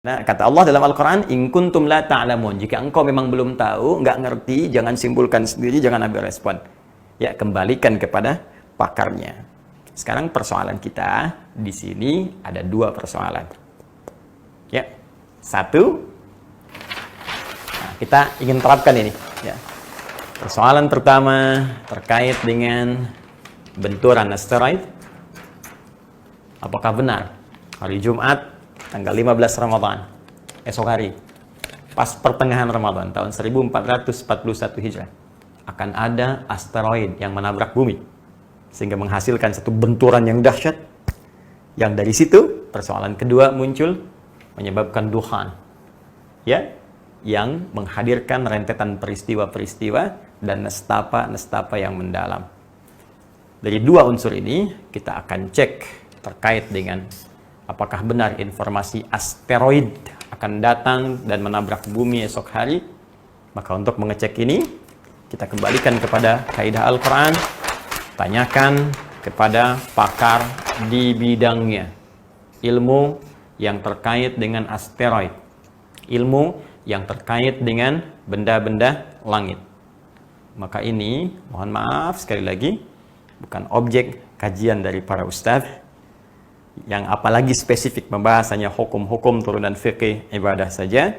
Nah, kata Allah dalam Al-Quran, in kuntum la ta'lamun. Jika engkau memang belum tahu, nggak ngerti, jangan simpulkan sendiri, jangan ambil respon. Ya, kembalikan kepada pakarnya. Sekarang persoalan kita di sini ada dua persoalan. Ya, satu, nah, kita ingin terapkan ini. Ya. Persoalan pertama terkait dengan benturan asteroid. Apakah benar hari Jumat tanggal 15 Ramadan, esok hari, pas pertengahan Ramadan tahun 1441 Hijrah, akan ada asteroid yang menabrak bumi sehingga menghasilkan satu benturan yang dahsyat, yang dari situ persoalan kedua muncul, menyebabkan duhan, ya, yang menghadirkan rentetan peristiwa-peristiwa dan nestapa-nestapa yang mendalam. Dari dua unsur ini kita akan cek terkait dengan apakah benar informasi asteroid akan datang dan menabrak bumi esok hari. Maka untuk mengecek ini, kita kembalikan kepada kaidah Al-Quran, tanyakan kepada pakar di bidangnya, ilmu yang terkait dengan asteroid, ilmu yang terkait dengan benda-benda langit. Maka ini, mohon maaf sekali lagi, bukan objek kajian dari para ustadz, yang apalagi spesifik membahasanya hukum-hukum turunan fikih ibadah saja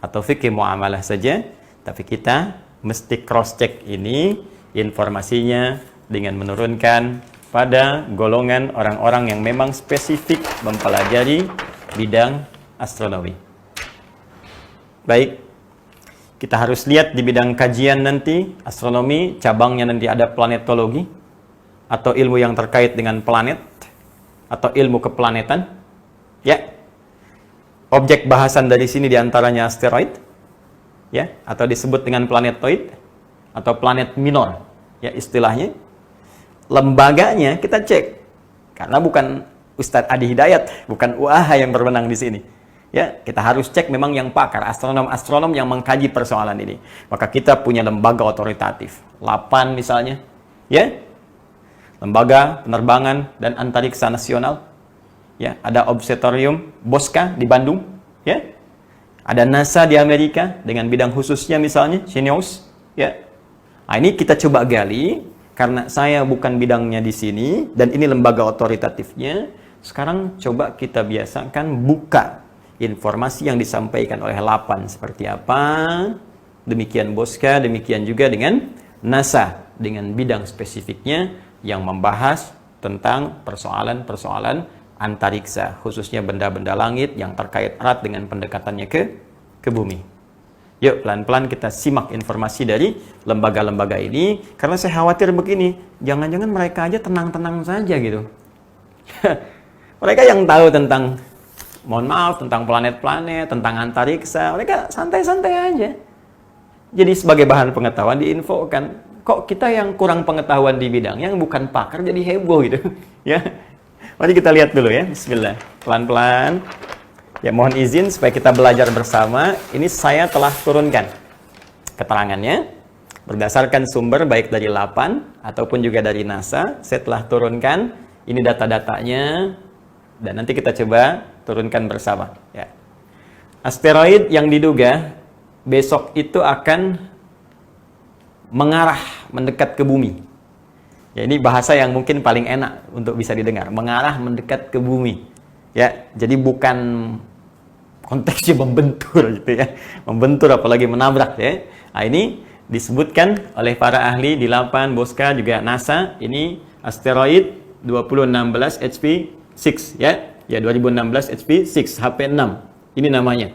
atau fikih muamalah saja, tapi kita mesti cross check ini informasinya dengan menurunkan pada golongan orang-orang yang memang spesifik mempelajari bidang astronomi. Baik, kita harus lihat di bidang kajian nanti astronomi, cabangnya nanti ada planetologi atau ilmu yang terkait dengan planet atau ilmu keplanetan, ya. Objek bahasan dari sini diantaranya asteroid, ya, atau disebut dengan planetoid atau planet minor, ya istilahnya. Lembaganya kita cek, karena bukan Ustadz Adi Hidayat, bukan UAH yang berwenang di sini. Ya, kita harus cek memang yang pakar, astronom-astronom yang mengkaji persoalan ini. Maka kita punya lembaga otoritatif, LAPAN misalnya, ya. Lembaga Penerbangan dan Antariksa Nasional, ya, ada Observatorium Bosca di Bandung, ya, ada NASA di Amerika dengan bidang khususnya misalnya Xenios, ya. Nah, ini kita coba gali karena saya bukan bidangnya di sini dan ini lembaga otoritatifnya. Sekarang coba kita biasakan buka informasi yang disampaikan oleh LAPAN seperti apa, demikian Bosca, demikian juga dengan NASA dengan bidang spesifiknya yang membahas tentang persoalan-persoalan antariksa, khususnya benda-benda langit yang terkait erat dengan pendekatannya ke bumi. Yuk, pelan-pelan kita simak informasi dari lembaga-lembaga ini, karena saya khawatir begini, jangan-jangan mereka aja tenang-tenang saja gitu. Mereka yang tahu tentang, mohon maaf, tentang planet-planet, tentang antariksa, mereka santai-santai aja. Jadi sebagai bahan pengetahuan diinfokan. Kok kita yang kurang pengetahuan di bidang yang bukan pakar jadi heboh gitu, ya. Mari kita lihat dulu ya, bismillah, pelan-pelan. Ya, mohon izin supaya kita belajar bersama. Ini saya telah turunkan keterangannya berdasarkan sumber baik dari LAPAN ataupun juga dari NASA. Saya telah turunkan ini data-datanya dan nanti kita coba turunkan bersama, ya. Asteroid yang diduga besok itu akan mengarah mendekat ke bumi. Ya, ini bahasa yang mungkin paling enak untuk bisa didengar. Mengarah mendekat ke bumi. Ya, jadi bukan konteksnya membentur gitu ya. Membentur apalagi menabrak ya. Nah, ini disebutkan oleh para ahli di LAPAN, Bosca juga NASA. Ini asteroid 2016 HP6 ya. Ya, 2016 HP6 HP6. Ini namanya.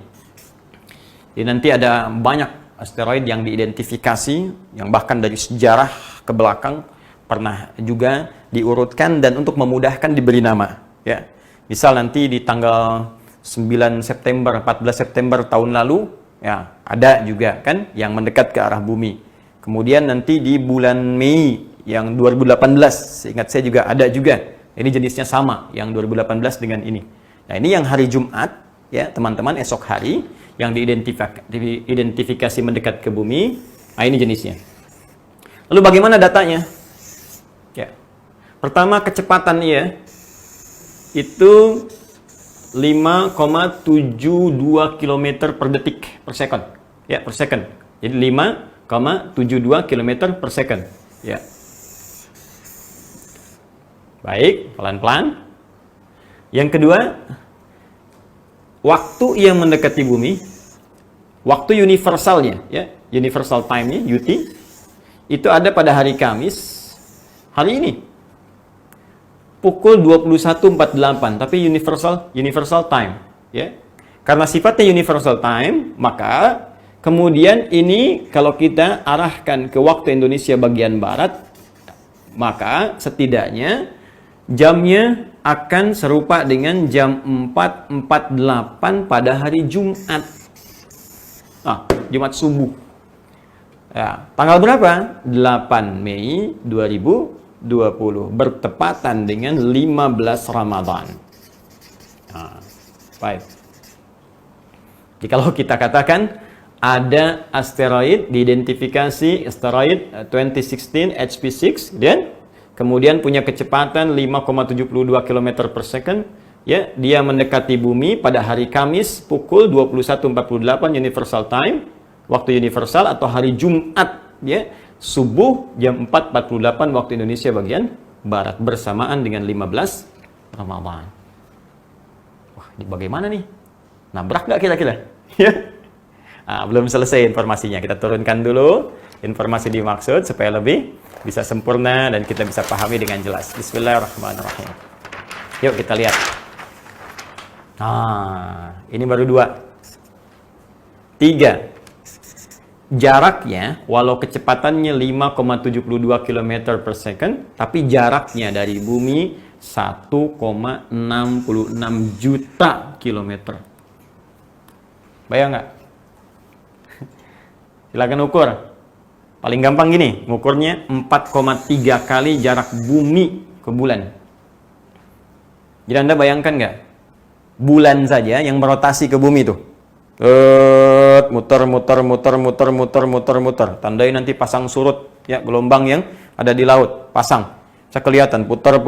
Jadi nanti ada banyak asteroid yang diidentifikasi, yang bahkan dari sejarah ke belakang pernah juga diurutkan dan untuk memudahkan diberi nama, ya. Misal nanti di tanggal 9 September, 14 September tahun lalu, ya, ada juga kan yang mendekat ke arah bumi. Kemudian nanti di bulan Mei yang 2018, seingat saya juga ada juga. Ini jenisnya sama, yang 2018 dengan ini. Nah, ini yang hari Jumat, ya, teman-teman, esok hari yang diidentifikasi mendekat ke bumi. Nah, ini jenisnya. Lalu bagaimana datanya? Ya. Pertama, kecepatan ia itu 5,72 km per detik per second. Ya, per second. Jadi 5,72 km per second. Ya. Baik, pelan-pelan. Yang kedua, waktu yang mendekati bumi, waktu universalnya, ya, universal time-nya, UT, itu ada pada hari Kamis, hari ini. Pukul 21.48, tapi universal time, ya. Karena sifatnya universal time, maka kemudian ini kalau kita arahkan ke waktu Indonesia bagian barat, maka setidaknya jamnya akan serupa dengan jam 4.48 pada hari Jumat. Jumat subuh. Ya, tanggal berapa? 8 Mei 2020, bertepatan dengan 15 Ramadan. Baik. Jadi kalau kita katakan ada asteroid, diidentifikasi asteroid 2016 HP6, dan kemudian punya kecepatan 5,72 km per second, ya, dia mendekati bumi pada hari Kamis pukul 21.48 universal time, waktu universal, atau hari Jumat, ya, subuh jam 4.48 waktu Indonesia bagian barat, bersamaan dengan 15 Ramadan. Wah, ini bagaimana nih? Nabrak nggak kira-kira? Belum selesai informasinya. Kita turunkan dulu informasi dimaksud supaya lebih bisa sempurna dan kita bisa pahami dengan jelas. Bismillahirrahmanirrahim. Yuk kita lihat. Ini baru 2. 3. Jaraknya, walau kecepatannya 5,72 km per second, tapi jaraknya dari bumi 1,66 juta kilometer. Bayang nggak? Silakan ukur. Paling gampang gini, ngukurnya 4,3 kali jarak bumi ke bulan. Jadi Anda bayangkan nggak? Bulan saja yang berotasi ke bumi tuh. Muter. Tandai nanti pasang surut, ya, gelombang yang ada di laut, pasang. Bisa kelihatan putar.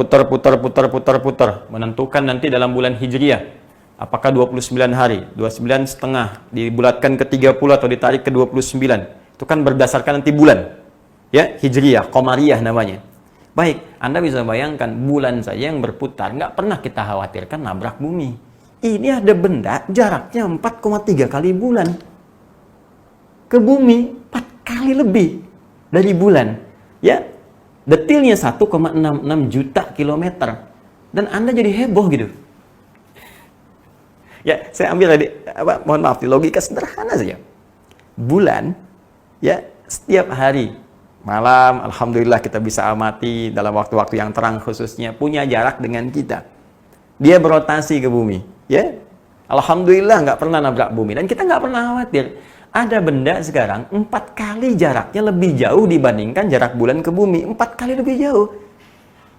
Menentukan nanti dalam bulan Hijriah, apakah 29 hari, 29,5 dibulatkan ke 30 atau ditarik ke 29. Itu kan berdasarkan nanti bulan, ya, Hijriah, Qamariyah namanya. Baik, Anda bisa bayangkan bulan saja yang berputar, nggak pernah kita khawatirkan nabrak bumi. Ini ada benda jaraknya 4,3 kali bulan ke bumi, 4 kali lebih dari bulan, ya. Detilnya 1,66 juta kilometer, dan Anda jadi heboh gitu. Ya, saya ambil tadi, mohon maaf, di logika sederhana saja. Bulan, ya, setiap hari malam, alhamdulillah kita bisa amati dalam waktu-waktu yang terang khususnya, punya jarak dengan kita. Dia berotasi ke bumi, ya. Alhamdulillah nggak pernah nabrak bumi, dan kita nggak pernah khawatir. Ada benda sekarang 4 kali jaraknya lebih jauh dibandingkan jarak bulan ke bumi, 4 kali lebih jauh,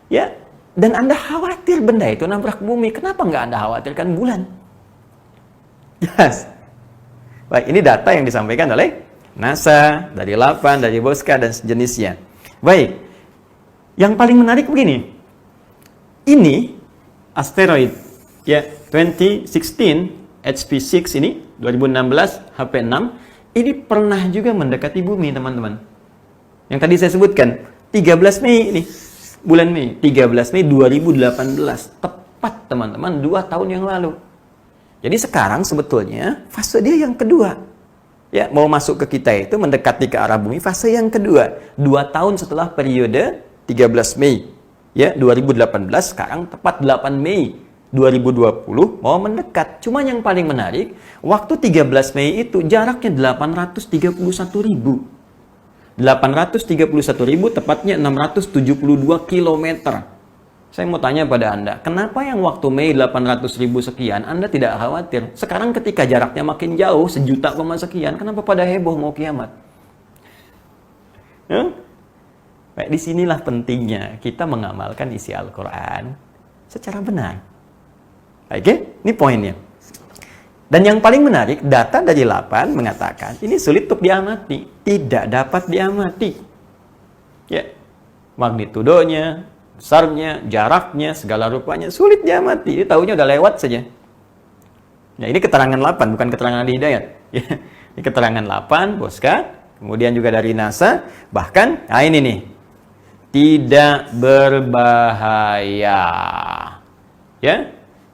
ya. Dan Anda khawatir benda itu nabrak bumi. Kenapa nggak Anda khawatirkan bulan? Yes. Baik, ini data yang disampaikan oleh NASA, dari LAPAN, dari Boska, dan sejenisnya. Baik, yang paling menarik begini. Ini asteroid, ya, 2016 HP6 ini, 2016 HP6, ini pernah juga mendekati bumi, teman-teman. Yang tadi saya sebutkan, 13 Mei ini, bulan Mei, 13 Mei 2018, tepat teman-teman 2 tahun yang lalu. Jadi sekarang sebetulnya fase dia yang kedua, ya, mau masuk ke kita itu mendekati ke arah bumi, fase yang kedua, 2 tahun setelah periode 13 Mei, ya, 2018, sekarang tepat 8 Mei 2020 mau mendekat. Cuma yang paling menarik, waktu 13 Mei itu jaraknya 831.000. 831.000, tepatnya 672 km. Saya mau tanya pada Anda, kenapa yang waktu Mei 800.000 sekian Anda tidak khawatir? Sekarang ketika jaraknya makin jauh, 1 juta sekian, kenapa pada heboh mau kiamat? Baik, disinilah pentingnya kita mengamalkan isi Al-Quran secara benar. Oke, ini poinnya. Dan yang paling menarik, data dari LAPAN mengatakan ini sulit untuk diamati, tidak dapat diamati. Ya, magnitudonya, besarnya, jaraknya, segala rupanya sulit diamati. Ini tahunya udah lewat saja. Ya, ini keterangan 8, bukan keterangan ahli hidayat. Ya, ini keterangan 8, Boska. Kemudian juga dari NASA. Bahkan, nah ini nih. Tidak berbahaya. Ya,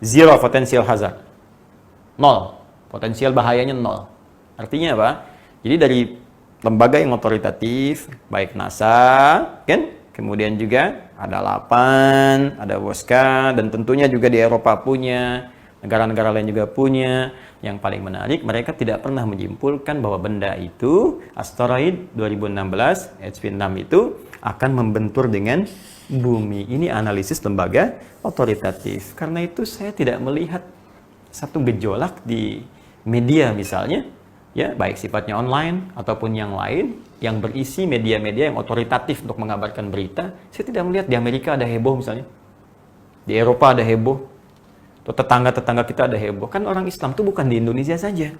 zero potential hazard. 0. Potensial bahayanya 0. Artinya apa? Jadi dari lembaga yang otoritatif, baik NASA, kan? Kemudian juga ada LAPAN, ada WOSCA, dan tentunya juga di Eropa punya, negara-negara lain juga punya. Yang paling menarik, mereka tidak pernah menyimpulkan bahwa benda itu, asteroid 2016, HV6 itu, akan membentur dengan bumi. Ini analisis lembaga otoritatif. Karena itu saya tidak melihat satu gejolak di media misalnya, ya baik sifatnya online ataupun yang lain, yang berisi media-media yang otoritatif untuk mengabarkan berita. Saya tidak melihat di Amerika ada heboh misalnya, di Eropa ada heboh, atau tetangga-tetangga kita ada heboh. Kan orang Islam itu bukan di Indonesia saja,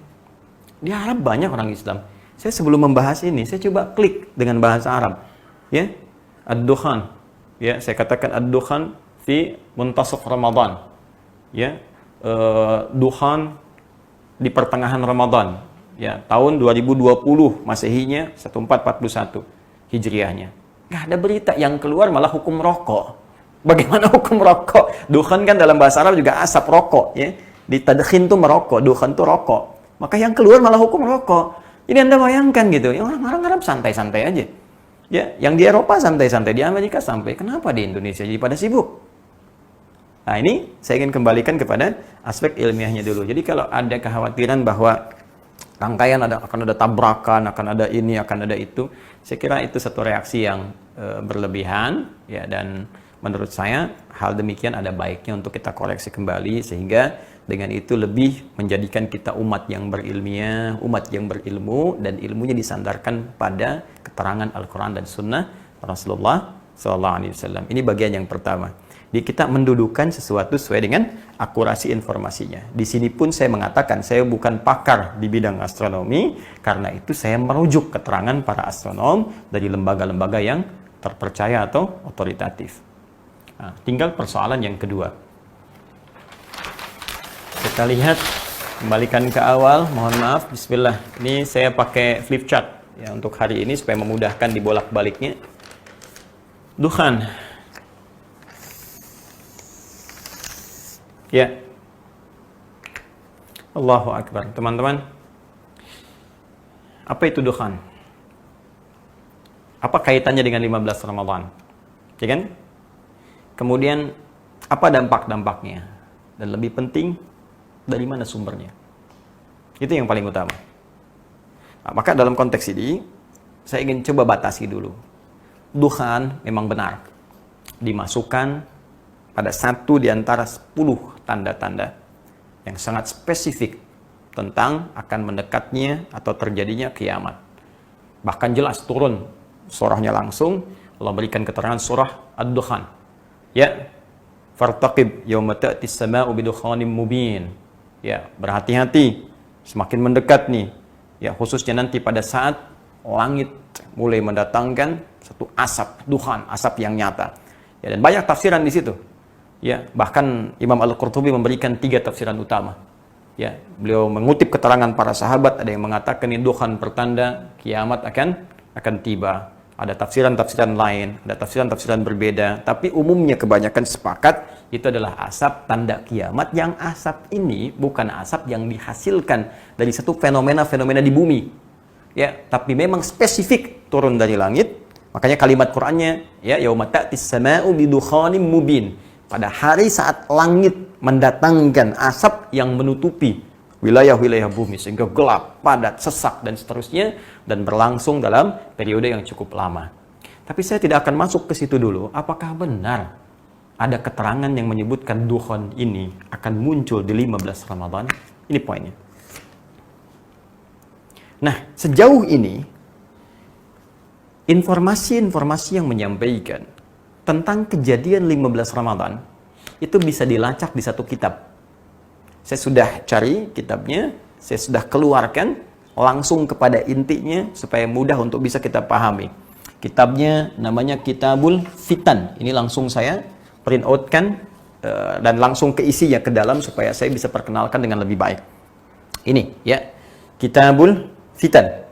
di Arab banyak orang Islam. Saya sebelum membahas ini, saya coba klik dengan bahasa Arab, ya, ad-dukhan, ya, saya katakan ad-dukhan fi muntasaf Ramadan, ya, dukhan di pertengahan Ramadan, ya, tahun 2020 Masehinya 1441 Hijriahnya. Nggak ada berita, yang keluar malah hukum rokok. Bagaimana hukum rokok? Dukhan kan dalam bahasa Arab juga asap rokok, ya. Di tadkhin tuh merokok, dukhan tuh rokok. Maka yang keluar malah hukum rokok. Jadi Anda bayangkan gitu, yang orang Arab santai-santai aja. Ya, yang di Eropa santai-santai, di Amerika sampai. Kenapa di Indonesia jadi pada sibuk? Nah, ini saya ingin kembalikan kepada aspek ilmiahnya dulu. Jadi kalau ada kekhawatiran bahwa rangkaian akan ada tabrakan, akan ada ini, akan ada itu, saya kira itu satu reaksi yang berlebihan, ya, dan menurut saya hal demikian ada baiknya untuk kita koreksi kembali, sehingga dengan itu lebih menjadikan kita umat yang berilmiah, umat yang berilmu, dan ilmunya disandarkan pada keterangan Al-Quran dan Sunnah Rasulullah SAW. Ini bagian yang pertama. Jadi kita mendudukan sesuatu sesuai dengan akurasi informasinya. Di sini pun saya mengatakan saya bukan pakar di bidang astronomi, karena itu saya merujuk keterangan para astronom dari lembaga-lembaga yang terpercaya atau otoritatif. Nah, tinggal persoalan yang kedua. Kita lihat, kembalikan ke awal, mohon maaf, bismillah. Ini saya pakai flip chart ya untuk hari ini supaya memudahkan dibolak-baliknya. Dukhan. Ya. Allahu Akbar. Teman-teman, apa itu dukhan? Apa kaitannya dengan 15 Ramadan? Ya kan? Kemudian, apa dampak-dampaknya? Dan lebih penting, dari mana sumbernya? Itu yang paling utama. Nah, maka dalam konteks ini, saya ingin coba batasi dulu. Dukhan memang benar dimasukkan pada satu di antara 10 tanda-tanda yang sangat spesifik tentang akan mendekatnya atau terjadinya kiamat. Bahkan jelas turun surahnya langsung, Allah berikan keterangan surah Ad-Dukhan. Ya, fartaqib yauma ta'tis sama'u bidukhanim mubin. Ya, berhati-hati, semakin mendekat nih. Ya, khususnya nanti pada saat langit mulai mendatangkan satu asap, dukhan, asap yang nyata. Ya, dan banyak tafsiran di situ. Ya, bahkan Imam Al-Qurtubi memberikan 3 tafsiran utama. Ya, beliau mengutip keterangan para sahabat, ada yang mengatakan ini dukhan pertanda kiamat akan tiba. Ada tafsiran-tafsiran lain, ada tafsiran-tafsiran berbeda, tapi umumnya kebanyakan sepakat itu adalah asap tanda kiamat, yang asap ini bukan asap yang dihasilkan dari satu fenomena-fenomena di bumi. Ya, tapi memang spesifik turun dari langit. Makanya kalimat Qur'annya, ya, yauma ta'tis sama'u bidukhanim mubin. Pada hari saat langit mendatangkan asap yang menutupi wilayah-wilayah bumi sehingga gelap, padat, sesak, dan seterusnya, dan berlangsung dalam periode yang cukup lama. Tapi saya tidak akan masuk ke situ dulu. Apakah benar ada keterangan yang menyebutkan dukhan ini akan muncul di 15 Ramadan? Ini poinnya. Nah, sejauh ini informasi-informasi yang menyampaikan tentang kejadian 15 Ramadan itu bisa dilacak di satu kitab. Saya sudah cari kitabnya, saya sudah keluarkan langsung kepada intinya supaya mudah untuk bisa kita pahami. Kitabnya namanya Kitabul Fitan. Ini langsung saya print out kan dan langsung keisinya ke dalam supaya saya bisa perkenalkan dengan lebih baik. Ini ya, Kitabul Fitan.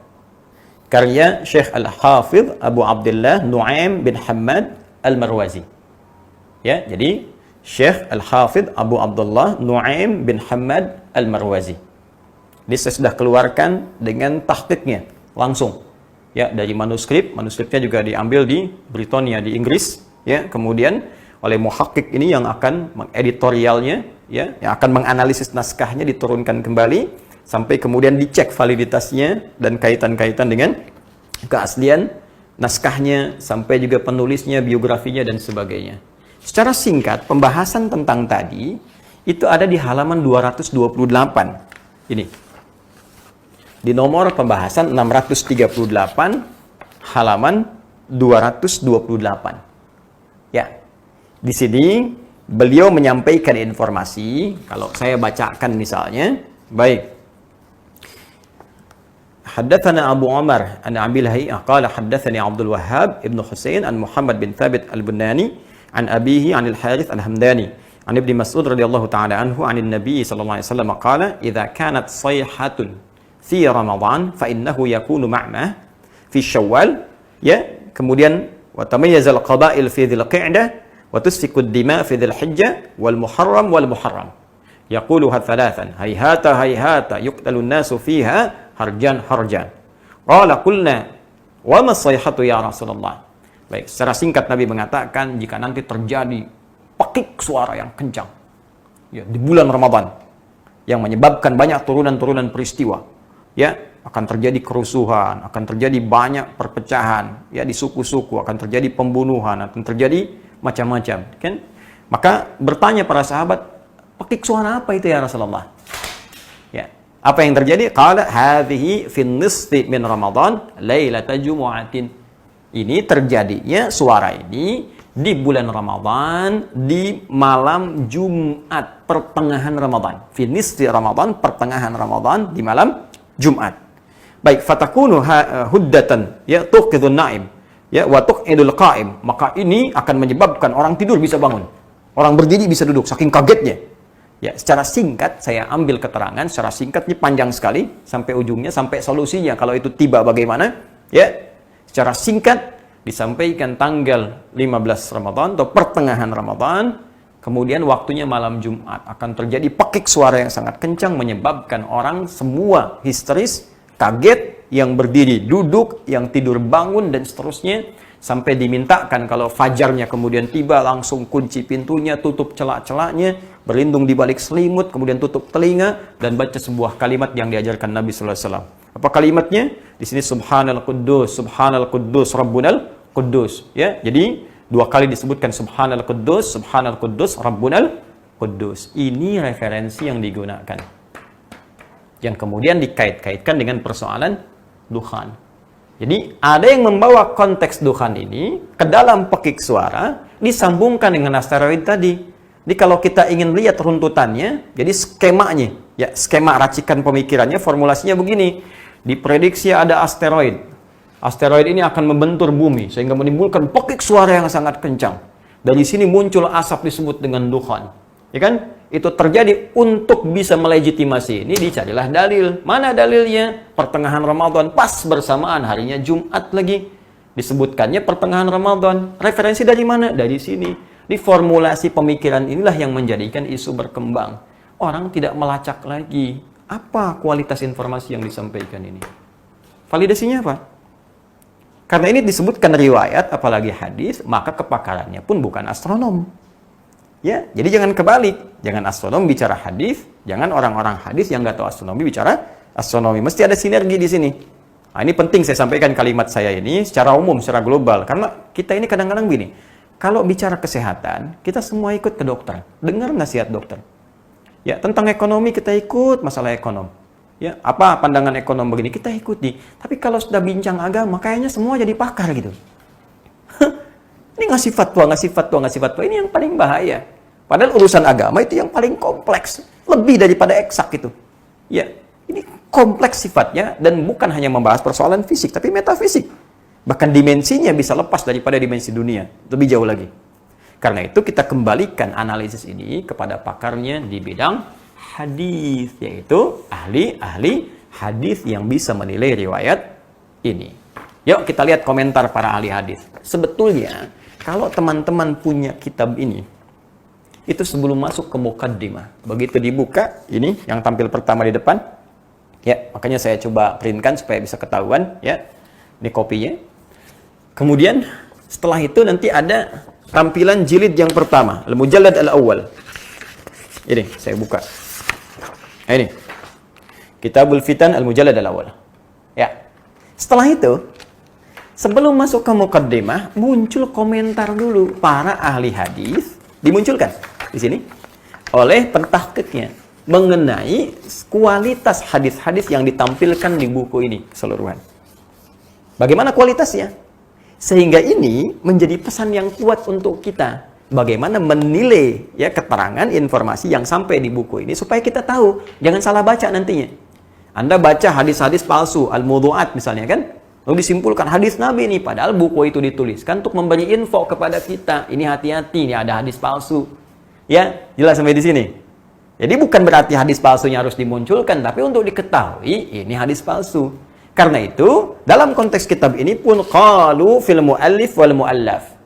Karya Syekh Al-Hafidh Abu Abdullah Nu'aim bin Hammad Al-Marwazi. Ya, jadi Syekh Al-Hafidh Abu Abdullah Nu'aim bin Hammad Al-Marwazi. Ini saya sudah keluarkan dengan tahqiqnya langsung. Ya, dari manuskripnya juga diambil di Britania di Inggris, ya, kemudian oleh muhakkik ini yang akan mengeditorialnya, ya, yang akan menganalisis naskahnya, diturunkan kembali sampai kemudian dicek validitasnya dan kaitan-kaitan dengan keaslian naskahnya, sampai juga penulisnya, biografinya dan sebagainya. Secara singkat, pembahasan tentang tadi itu ada di halaman 228. Ini. Di nomor pembahasan 638 halaman 228. Ya. Di sini beliau menyampaikan informasi, kalau saya bacakan misalnya, baik. Haddatsana Abu Umar an Abil Hay'ah qala haddatsani Abdul Wahhab ibn Husain an Muhammad bin Thabit al-Bunani an abihi an al-Harith al-Hamdani an Ibnu Mas'ud radhiyallahu ta'ala anhu an Nabi sallallahu alaihi wasallam qala idza kanat sayhatun fi Ramadan fa innahu yakunu ma'na fi Syawal, ya, kemudian wa tamayyaza al-qaba'il fi Dzil Qa'dah wa tusfiku ad-dima' fi Dzil Hijjah wal Muharram wal Muharram yaquluha thalathan hayhata hayhata yuqtalu an-nasu fiha harjan harjan. Qala qulna wa ma sayhatu ya Rasulullah. Baik, secara singkat Nabi mengatakan jika nanti terjadi pekik suara yang kencang, ya, di bulan Ramadan yang menyebabkan banyak turunan-turunan peristiwa, ya, akan terjadi kerusuhan, akan terjadi banyak perpecahan, ya, di suku-suku, akan terjadi pembunuhan, akan terjadi macam-macam, kan? Maka bertanya para sahabat, pekik suara apa itu ya Rasulullah? Ya, apa yang terjadi? Qala hadhihi fin nisfi min Ramadan lailata jumu'atin. Ini terjadinya suara ini di bulan Ramadan, di malam Jumat, pertengahan Ramadan. Fin nisfi Ramadan, pertengahan Ramadan, di malam Jumat. Baik, fatakunu huddatan, ya, tuqidun naim, ya, wa tuqidul qa'im. Maka ini akan menyebabkan orang tidur bisa bangun, orang berdiri bisa duduk, saking kagetnya. Ya, secara singkat saya ambil keterangan, secara singkat ini panjang sekali sampai ujungnya, sampai solusinya kalau itu tiba bagaimana, ya. Secara singkat disampaikan tanggal 15 Ramadan atau pertengahan Ramadan, kemudian waktunya malam Jumat, akan terjadi pekik suara yang sangat kencang menyebabkan orang semua histeris, kaget, yang berdiri duduk, yang tidur bangun dan seterusnya, sampai dimintakan kalau fajarnya kemudian tiba langsung kunci pintunya, tutup celak-celaknya, berlindung di balik selimut, kemudian tutup telinga dan baca sebuah kalimat yang diajarkan Nabi sallallahu alaihi wasallam. Apa kalimatnya? Di sini Subhanal Quddus, Rabbunal Quddus, ya. Jadi dua kali disebutkan Subhanal Quddus, Rabbunal Quddus. Ini referensi yang digunakan, yang kemudian dikait-kaitkan dengan persoalan dukhan. Jadi ada yang membawa konteks dukhan ini ke dalam pekik suara, disambungkan dengan asteroid tadi. Jadi kalau kita ingin lihat runtutannya, jadi skemanya, ya, skema racikan pemikirannya, formulasinya begini. Diprediksi ada asteroid. Asteroid ini akan membentur bumi sehingga menimbulkan pekik suara yang sangat kencang. Dari sini muncul asap disebut dengan dukhan. Ya kan? Itu terjadi untuk bisa melegitimasi ini, dicarilah dalil. Mana dalilnya? Pertengahan Ramadan, pas bersamaan harinya Jumat lagi. Disebutkannya pertengahan Ramadan. Referensi dari mana? Dari sini. Di formulasi pemikiran inilah yang menjadikan isu berkembang. Orang tidak melacak lagi apa kualitas informasi yang disampaikan ini. Validasinya apa? Karena ini disebutkan riwayat, apalagi hadis, maka kepakarannya pun bukan astronom. Ya, jadi jangan kebalik. Jangan astronom bicara hadis, jangan orang-orang hadis yang nggak tahu astronomi bicara astronomi. Mesti ada sinergi di sini. Nah, ini penting saya sampaikan kalimat saya ini secara umum, secara global. Karena kita ini kadang-kadang gini, kalau bicara kesehatan, kita semua ikut ke dokter. Dengar nasihat dokter. Ya, tentang ekonomi kita ikut masalah ekonom. Ya, apa pandangan ekonom begini, kita ikuti. Tapi kalau sudah bincang agama, kayaknya semua jadi pakar gitu. Ini ngasih fatwa. Ini yang paling bahaya. Padahal urusan agama itu yang paling kompleks. Lebih daripada eksak itu. Ya, ini kompleks sifatnya dan bukan hanya membahas persoalan fisik, tapi metafisik. Bahkan dimensinya bisa lepas daripada dimensi dunia. Lebih jauh lagi. Karena itu kita kembalikan analisis ini kepada pakarnya di bidang hadis, yaitu ahli-ahli hadis yang bisa menilai riwayat ini. Yuk kita lihat komentar para ahli hadis. Sebetulnya kalau teman-teman punya kitab ini, itu sebelum masuk ke mukaddimah, begitu dibuka, ini yang tampil pertama di depan, ya, makanya saya coba printkan supaya bisa ketahuan, ya, ini kopinya. Kemudian setelah itu nanti ada tampilan jilid yang pertama, Al-Mujallad Al-Awwal. Ini saya buka. Ini Kitabul Fitan Al-Mujallad Al-Awwal. Ya. Setelah itu, sebelum masuk ke mukaddimah, muncul komentar dulu para ahli hadis, dimunculkan di sini oleh pentahqiqnya mengenai kualitas hadis-hadis yang ditampilkan di buku ini keseluruhan. Bagaimana kualitasnya? Sehingga ini menjadi pesan yang kuat untuk kita. Bagaimana menilai ya keterangan informasi yang sampai di buku ini supaya kita tahu, jangan salah baca nantinya. Anda baca hadis-hadis palsu, al-mawdu'at misalnya kan, lalu disimpulkan hadis Nabi ini, padahal buku itu dituliskan untuk memberi info kepada kita, ini hati-hati, ini ada hadis palsu. Ya, jelas sampai di sini. Jadi bukan berarti hadis palsunya harus dimunculkan, tapi untuk diketahui ini hadis palsu. Karena itu, dalam konteks kitab ini pun qalu fil muallif wal muallaf.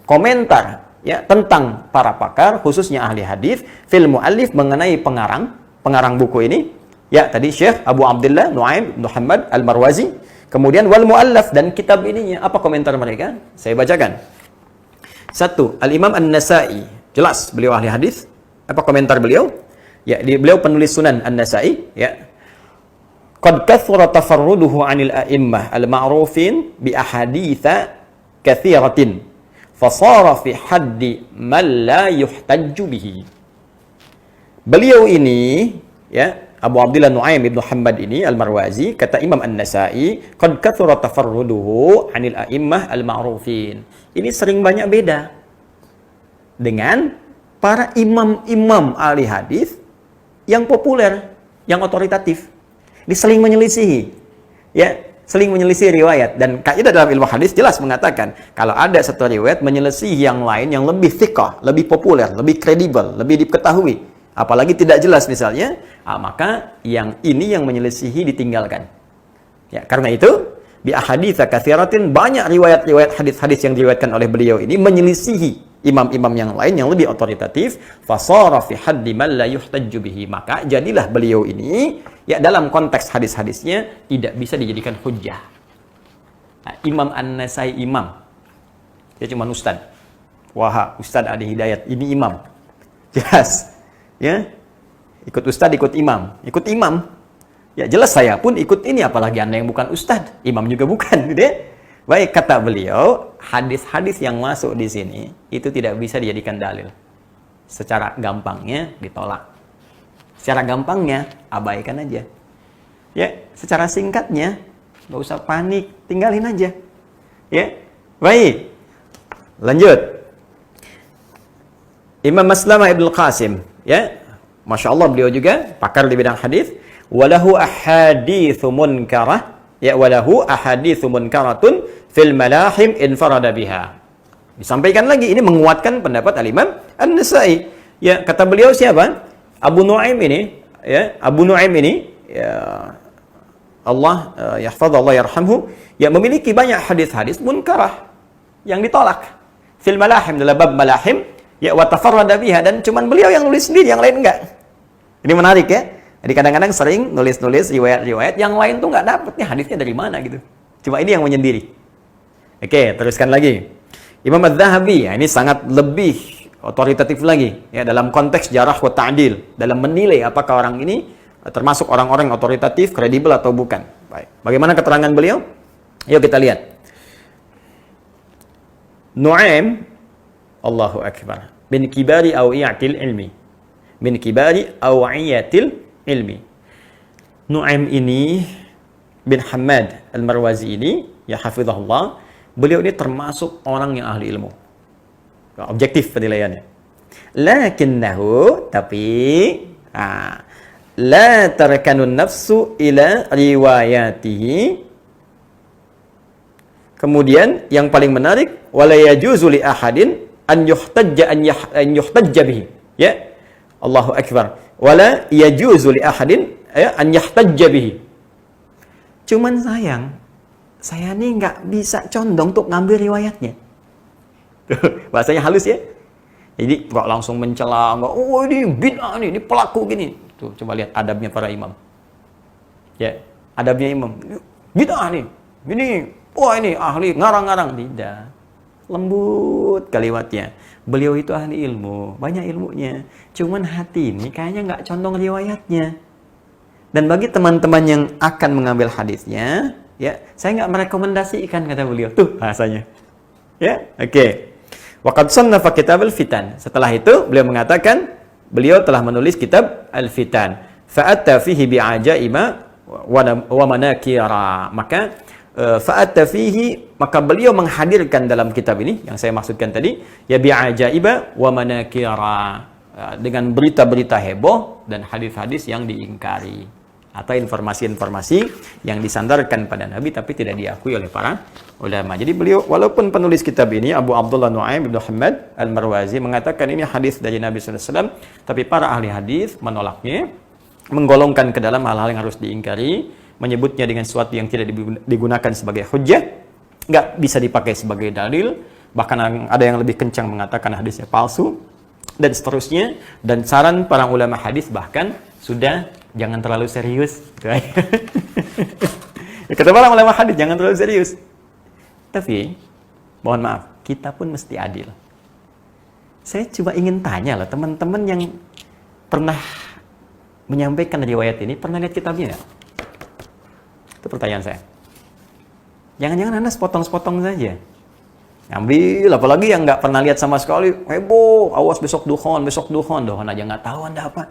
Komentar ya tentang para pakar, khususnya ahli hadis, fil muallif mengenai pengarang buku ini. Ya, tadi Syekh Abu Abdullah Nu'aim Muhammad Al-Marwazi. Kemudian wal muallaf dan kitab ininya, apa komentar mereka? Saya bacakan. 1. Al-Imam An-Nasa'i. Jelas beliau ahli hadis. Apa komentar beliau? Ya, beliau penulis Sunan An-Nasa'i, ya. Qad kathura tafarruduhu 'anil a'immah al-ma'rufin bi ahaditsa katsiratin fasara fi haddi man la yuhtajju bihi. Beliau ini, ya, Abu Abdullah Nu'aim ibn Muhammad ini Al-Marwazi, kata Imam An-Nasa'i, qad kathura tafarruduhu 'anil a'immah al-ma'rufin. Ini sering banyak beda dengan para imam-imam ahli hadis yang populer, yang otoritatif. Ini saling menyelisihi. Ya, saling menyelisih riwayat, dan kaidah dalam ilmu hadis jelas mengatakan kalau ada satu riwayat menyelisihi yang lain yang lebih thiqah, lebih populer, lebih kredibel, lebih diketahui, apalagi tidak jelas misalnya, maka yang ini yang menyelisihi ditinggalkan. Ya, karena itu bi ahaditsa katsiratin, banyak riwayat-riwayat hadis-hadis yang diriwayatkan oleh beliau ini menyelisihi imam-imam yang lain yang lebih otoritatif, fasara fi haddi man la yuhtajju bihi, maka jadilah beliau ini ya dalam konteks hadis-hadisnya tidak bisa dijadikan hujjah. Nah, Imam An-Nasai imam, dia cuma ustad. Wah, Ustad Adi Hidayat ini imam, jelas, ya, ikut ustad, ikut imam, ya jelas saya pun ikut ini, apalagi Anda yang bukan ustad, imam juga bukan, gitu ya. Baik, kata beliau, hadis-hadis yang masuk di sini itu tidak bisa dijadikan dalil. Secara gampangnya ditolak. Secara gampangnya abaikan aja. Ya, secara singkatnya nggak usah panik, tinggalin aja. Ya, baik. Lanjut. Imam Maslamah Ibnu Qasim, ya, masya Allah beliau juga pakar di bidang hadis. Walahu ahaditsu munkarah. Ya, walahu ahaditsu munkaratun fil malahim infarada biha. Disampaikan lagi, ini menguatkan pendapat Al-Imam An-Nasa'i. Ya, kata beliau siapa? Abu Nu'aim ini, ya, Abu Nu'aim ini, ya, Allah yahfadz, Allah yarhamhu, ya, memiliki banyak hadis-hadis munkarah yang ditolak. Fil malahim, dalam bab malahim, ya, wa tafarrada biha, dan cuman beliau yang nulis sendiri, yang lain enggak. Ini menarik ya. Jadi kadang-kadang sering nulis-nulis riwayat-riwayat yang lain tuh nggak dapet nih hadisnya dari mana gitu. Cuma ini yang menyendiri. Oke, teruskan lagi. Imam Az-Zahabi, ya, ini sangat lebih otoritatif lagi ya dalam konteks jarah wa ta'dil, dalam menilai apakah orang ini termasuk orang-orang otoritatif, kredibel atau bukan. Baik. Bagaimana keterangan beliau? Yuk kita lihat. Nu'aim, Allahu Akbar, bin kibari awiyatil ilmi. Min kibari awiyatil ilmi. Nu'aim ini bin Hamad Al-Marwazi ini, ya hafizahullah, beliau ini termasuk orang yang ahli ilmu. Objektif penilaiannya. Lakinnahu, tapi la tarkanun nafsu ila riwayatihi. Kemudian yang paling menarik, wala yajuzu li ahadin an yuhtajja bihi. Ya. Allahu Akbar. wala yajuzu li ahadin an yahtajja bihi. Cuman sayang, saya nih nggak bisa condong untuk ngambil riwayatnya. Bahasanya halus ya. Jadi nggak langsung mencela, nggak, oh ini bid'ah nih, ini pelaku gini. Tuh, coba lihat adabnya para imam. Ya, adabnya imam. Bid'ah nih, ini, wah ini ahli ngarang-ngarang. Tidak. Lembut kalimatnya. Beliau itu ahli ilmu, banyak ilmunya. Cuman hati ini kayaknya nggak condong riwayatnya. Dan bagi teman-teman yang akan mengambil hadisnya, ya, saya nggak merekomendasikan, kata beliau. Tuh bahasanya. Ya, oke. Waqad sannafa kitab al-fitan. Setelah itu beliau mengatakan beliau telah menulis kitab al-fitan. Fa'atta fihi bi'ajaiba wa manakira. Maka fa'atta fihi, maka beliau menghadirkan dalam kitab ini yang saya maksudkan tadi, ya bi'ajaiba wa manakira, dengan berita-berita heboh dan hadis-hadis yang diingkari atau informasi-informasi yang disandarkan pada Nabi tapi tidak diakui oleh para ulama. Jadi beliau, walaupun penulis kitab ini Abu Abdullah Nu'aim bin Muhammad Al-Marwazi mengatakan ini hadis dari Nabi SAW, tapi para ahli hadis menolaknya, menggolongkan ke dalam hal-hal yang harus diingkari, menyebutnya dengan sesuatu yang tidak digunakan sebagai hujjah, nggak bisa dipakai sebagai dalil, bahkan ada yang lebih kencang mengatakan hadisnya palsu, dan seterusnya. Dan saran para ulama hadis bahkan sudah jangan terlalu serius. Kata para ulama hadis jangan terlalu serius. Tapi mohon maaf, kita pun mesti adil. Saya coba ingin tanya loh, teman-teman yang pernah menyampaikan riwayat ini, pernah lihat kitabnya nggak? Itu pertanyaan saya. Jangan-jangan Anda sepotong-sepotong saja. Ambil, apalagi yang nggak pernah lihat sama sekali, heboh, awas besok dukhon aja nggak tahu Anda apa.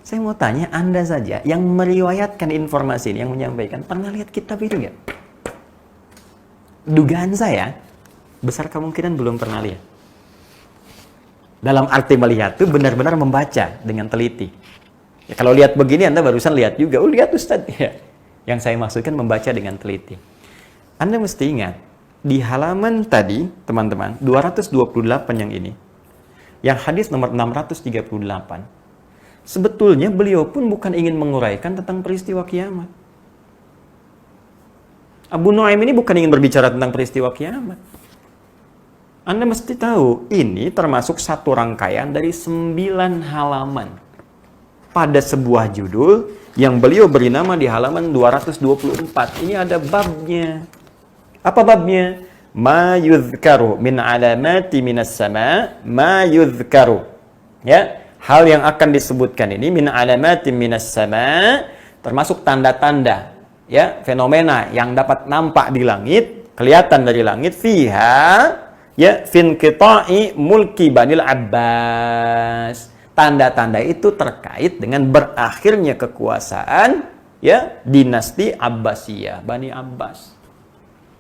Saya mau tanya, Anda saja yang meriwayatkan informasi ini, yang menyampaikan, pernah lihat kitab itu nggak? Dugaan saya, besar kemungkinan belum pernah lihat. Dalam arti melihat itu benar-benar membaca dengan teliti. Ya, kalau lihat begini, Anda barusan lihat juga, oh lihat Ustaz. Ya. Yang saya maksudkan membaca dengan teliti. Anda mesti ingat, di halaman tadi, teman-teman, 228 yang ini, yang hadis nomor 638, sebetulnya beliau pun bukan ingin menguraikan tentang peristiwa kiamat. Abu Nuaim ini bukan ingin berbicara tentang peristiwa kiamat. Anda mesti tahu, ini termasuk satu rangkaian dari 9 halaman pada sebuah judul yang beliau beri nama di halaman 224. Ini ada babnya. Apa babnya? Ma yuzkaru min alamati minas sama, ma yuzkaru. Ya, hal yang akan disebutkan ini min alamati minas sama, termasuk tanda-tanda, ya, fenomena yang dapat nampak di langit, kelihatan dari langit, fiha, ya, fin qita'i mulki Banil Abbas. Tanda-tanda itu terkait dengan berakhirnya kekuasaan, ya, dinasti Abbasiyah, Bani Abbas.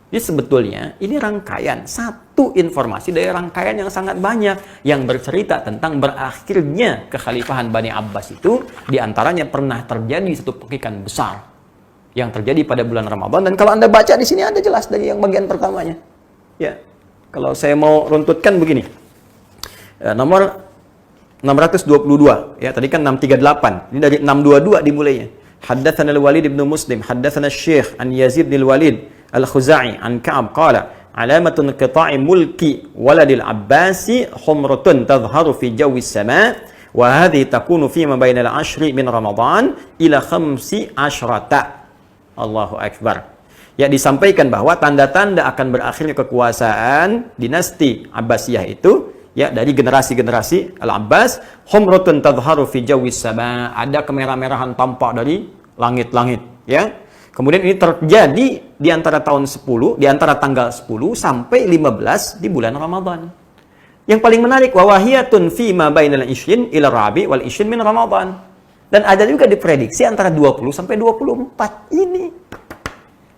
Jadi sebetulnya ini rangkaian, satu informasi dari rangkaian yang sangat banyak yang bercerita tentang berakhirnya kekhalifahan Bani Abbas itu, diantaranya pernah terjadi satu pekikan besar yang terjadi pada bulan Ramadan. Dan kalau Anda baca di sini ada jelas dari yang bagian pertamanya. Ya, kalau saya mau runtutkan begini, nomor 622, ya tadi kan 638, ini dari 622 dimulainya. Haddatsana al-Walid ibn Muslim, haddatsana Syekh an Yazid bin Walid al-Khuzai an Ka'ab qala alamatun qita'i mulki waladil Abbasi humratun tadhharu fi jawi as-sama' wa hadhihi takunu fi ma baina al-ashri min Ramadan ila 15. Allahu akbar. Ya, disampaikan bahwa tanda-tanda akan berakhirnya kekuasaan dinasti Abbasiyah itu, ya, dari generasi-generasi Al-Abbas, humratun tadhharu fi jawi as-sama', ada kemerah-merahan tampak dari langit-langit, ya. Kemudian ini terjadi di antara tahun 10, di antara tanggal 10 sampai 15 di bulan Ramadan. Yang paling menarik, wawahiyatun fi ma bainal ishrin ila rabi wal ishrin min Ramadan. Dan ada juga diprediksi antara 20 sampai 24 ini.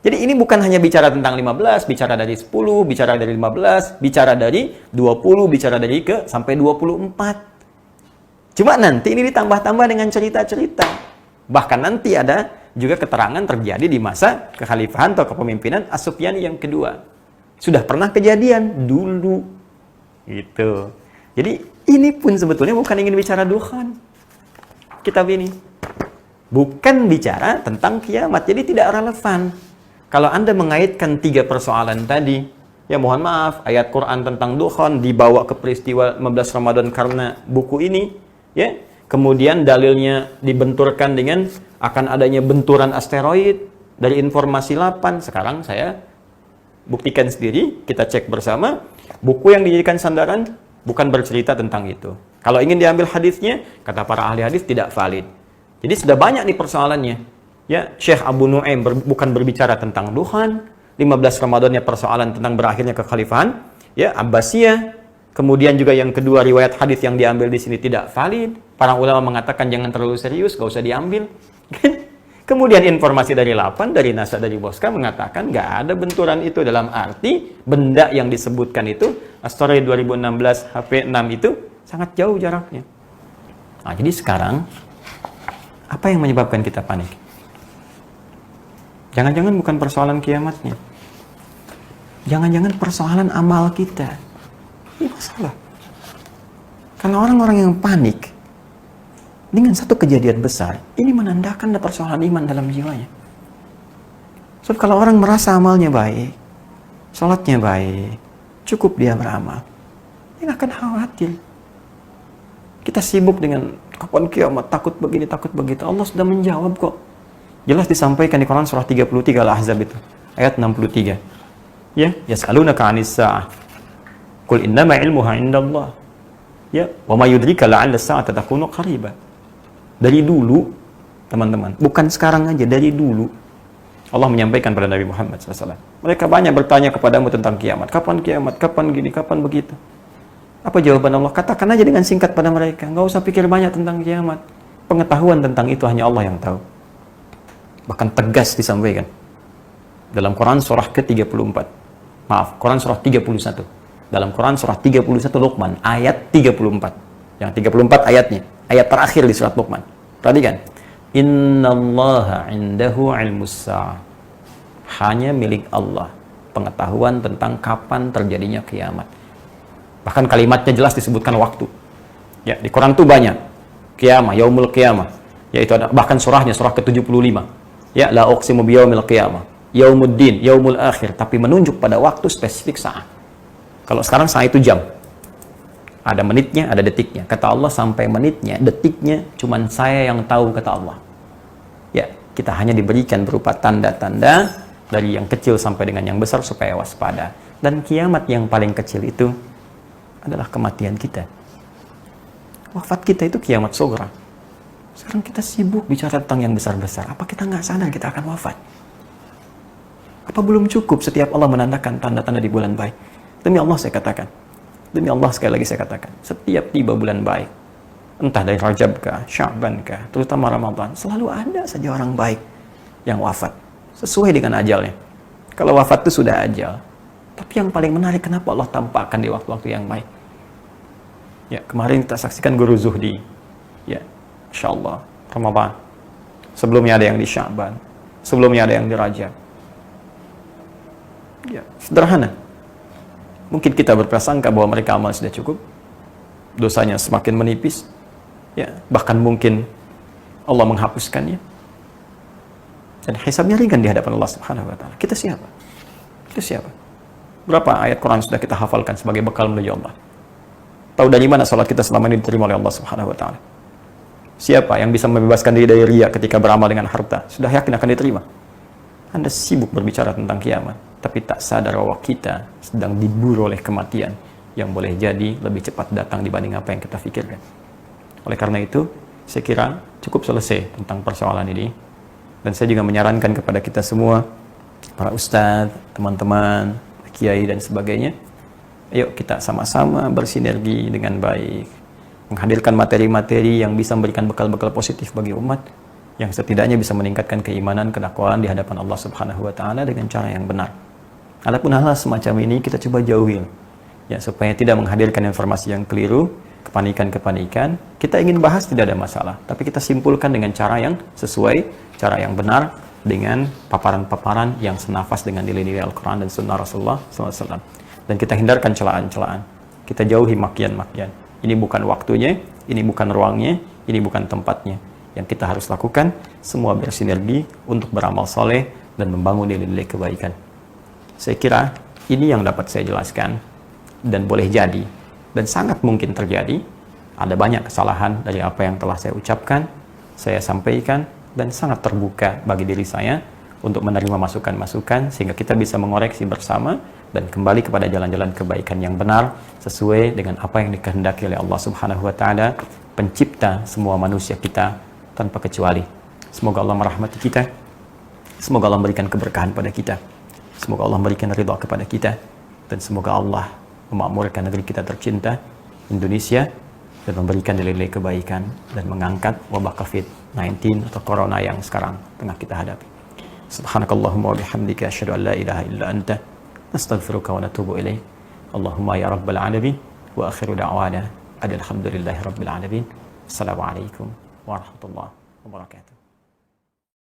Jadi ini bukan hanya bicara tentang 15, bicara dari 10, bicara dari 15, bicara dari 20, bicara dari sampai 24. Cuma nanti ini ditambah-tambah dengan cerita-cerita. Bahkan nanti ada juga keterangan terjadi di masa kekhalifahan atau kepemimpinan As-Sufyani yang kedua. Sudah pernah kejadian dulu. Gitu. Jadi ini pun sebetulnya bukan ingin bicara dukhan. kitab ini. Bukan bicara tentang kiamat, jadi tidak relevan. Kalau Anda mengaitkan 3 persoalan tadi, ya mohon maaf, ayat Quran tentang dukhan dibawa ke peristiwa 15 Ramadan karena buku ini, ya. Kemudian dalilnya dibenturkan dengan akan adanya benturan asteroid dari informasi 8. Sekarang saya buktikan sendiri, kita cek bersama, buku yang dijadikan sandaran bukan bercerita tentang itu. Kalau ingin diambil hadisnya, kata para ahli hadis tidak valid. Jadi sudah banyak nih persoalannya. Ya, Syekh Abu Nu'aim bukan berbicara tentang dukhan, 15 Ramadannya persoalan tentang berakhirnya kekhalifahan, ya, Abbasiyah. Kemudian juga yang kedua, riwayat hadis yang diambil di sini tidak valid. Para ulama mengatakan jangan terlalu serius, gak usah diambil. Kemudian informasi dari 8, dari NASA, dari Boska mengatakan nggak ada benturan itu, dalam arti benda yang disebutkan itu, asteroid 2016 HP6 itu sangat jauh jaraknya. Nah, jadi sekarang, apa yang menyebabkan kita panik? Jangan-jangan bukan persoalan kiamatnya. Jangan-jangan persoalan amal kita. Ini masalah. Kalau orang-orang yang panik dengan satu kejadian besar, ini menandakan ada persoalan iman dalam jiwanya. So, kalau orang merasa amalnya baik, sholatnya baik, cukup dia beramal, dia nggak akan khawatir. Kita sibuk dengan kapan kiamat, takut begini, takut begitu. Allah sudah menjawab kok. Jelas disampaikan di Quran surah 33 Al-Ahzab itu, ayat 63. Ya, yas'alunaka 'anis sa'ah. Qul innama 'ilmuha 'indallah. Ya, wa ma yudrika la'alla as-sa'ata takunu qariba. Dari dulu, teman-teman, bukan sekarang aja, dari dulu Allah menyampaikan pada Nabi Muhammad SAW. Mereka banyak bertanya kepadamu tentang kiamat. Kapan kiamat? Kapan gini? Kapan begitu? Apa jawaban Allah? Katakan aja dengan singkat pada mereka. Nggak usah pikir banyak tentang kiamat. Pengetahuan tentang itu hanya Allah yang tahu. Bahkan tegas disampaikan. Dalam Quran surah ke-34. Maaf, Quran surah 31. Dalam Quran surah 31 Luqman, ayat 34. Yang 34 ayatnya. Ayat terakhir di surat Luqman. Perhatikan. Innallaha indahu ilmus sa'ah. Hanya milik Allah pengetahuan tentang kapan terjadinya kiamat. Bahkan kalimatnya jelas disebutkan waktu. Ya, di Quran itu banyak. Kiamah, yaumul kiamah. Yaitu ada bahkan surahnya surah ke-75. Ya, la uqsimu biyaumil qiyamah, yaumuddin, yaumul akhir, tapi menunjuk pada waktu spesifik saat. Kalau sekarang saat itu jam. Ada menitnya, ada detiknya. Kata Allah sampai menitnya, detiknya cuman saya yang tahu, kata Allah. Ya, kita hanya diberikan berupa tanda-tanda dari yang kecil sampai dengan yang besar supaya waspada. Dan kiamat yang paling kecil itu adalah kematian kita. Wafat kita itu kiamat sughra. Sekarang kita sibuk bicara tentang yang besar-besar. Apa kita nggak sadar kita akan wafat? Apa belum cukup setiap Allah menandakan tanda-tanda di bulan baik? Demi Allah saya katakan. Demi Allah sekali lagi saya katakan. Setiap tiba bulan baik, entah dari Rajab kah, Sya'ban kah, terutama Ramadan, selalu ada saja orang baik yang wafat. Sesuai dengan ajalnya. Kalau wafat itu sudah ajal. Tapi yang paling menarik, kenapa Allah tampakkan di waktu-waktu yang baik? Ya, kemarin kita saksikan Guru Zuhdi. Ya, Insya Allah, Ramadan. Sebelumnya ada yang di Sya'ban. Sebelumnya ada yang di Rajab. Ya, sederhana. Mungkin kita berprasangka bahwa mereka amal sudah cukup. Dosanya semakin menipis. Ya, bahkan mungkin Allah menghapuskannya. Dan hisabnya ringan di hadapan Allah Subhanahu wa taala. Kita siapa? Kita siapa? Berapa ayat Quran sudah kita hafalkan sebagai bekal menuju Allah? Tahu dari mana salat kita selama ini diterima oleh Allah Subhanahu wa taala? Siapa yang bisa membebaskan diri dari riya ketika beramal dengan harta? Sudah yakin akan diterima? Anda sibuk berbicara tentang kiamat, tapi tak sadar bahwa kita sedang diburu oleh kematian yang boleh jadi lebih cepat datang dibanding apa yang kita pikirkan. Oleh karena itu, saya kira cukup selesai tentang persoalan ini. Dan saya juga menyarankan kepada kita semua, para ustadz, teman-teman, kiai dan sebagainya, ayo kita sama-sama bersinergi dengan baik, menghadirkan materi-materi yang bisa memberikan bekal-bekal positif bagi umat, yang setidaknya bisa meningkatkan keimanan, kedakwaan di hadapan Allah Subhanahu wa taala dengan cara yang benar. Adapun hal-hal semacam ini kita coba jauhin, ya, supaya tidak menghadirkan informasi yang keliru, kepanikan-kepanikan. Kita ingin bahas tidak ada masalah, tapi kita simpulkan dengan cara yang sesuai, cara yang benar, dengan paparan-paparan yang senafas dengan nilai-nilai Al-Quran dan Sunnah Rasulullah SAW. Dan kita hindarkan celaan-celaan. Kita jauhi makian-makian. Ini bukan waktunya, ini bukan ruangnya, ini bukan tempatnya. yang kita harus lakukan, semua bersinergi untuk beramal soleh dan membangun nilai-nilai kebaikan. Saya kira ini yang dapat saya jelaskan, dan boleh jadi dan sangat mungkin terjadi ada banyak kesalahan dari apa yang telah saya ucapkan, saya sampaikan, dan sangat terbuka bagi diri saya untuk menerima masukan-masukan sehingga kita bisa mengoreksi bersama dan kembali kepada jalan-jalan kebaikan yang benar sesuai dengan apa yang dikehendaki oleh Allah Subhanahu wa taala, pencipta semua manusia kita tanpa kecuali. Semoga Allah merahmati kita. Semoga Allah memberikan keberkahan pada kita. Semoga Allah memberikan ridha kepada kita, dan semoga Allah memakmurkan negeri kita tercinta Indonesia dan memberikan nilai-nilai kebaikan dan mengangkat wabah COVID-19 atau corona yang sekarang tengah kita hadapi. Subhanakallahumma wa bihamdika asyhadu an la ilaha illa anta nastaghfiruka wa natubu ilaik. Allahumma ya rabbal alamin wa akhiru da'wana alhamdulillahi rabbil alamin. Assalamualaikum warahmatullahi wabarakatuh.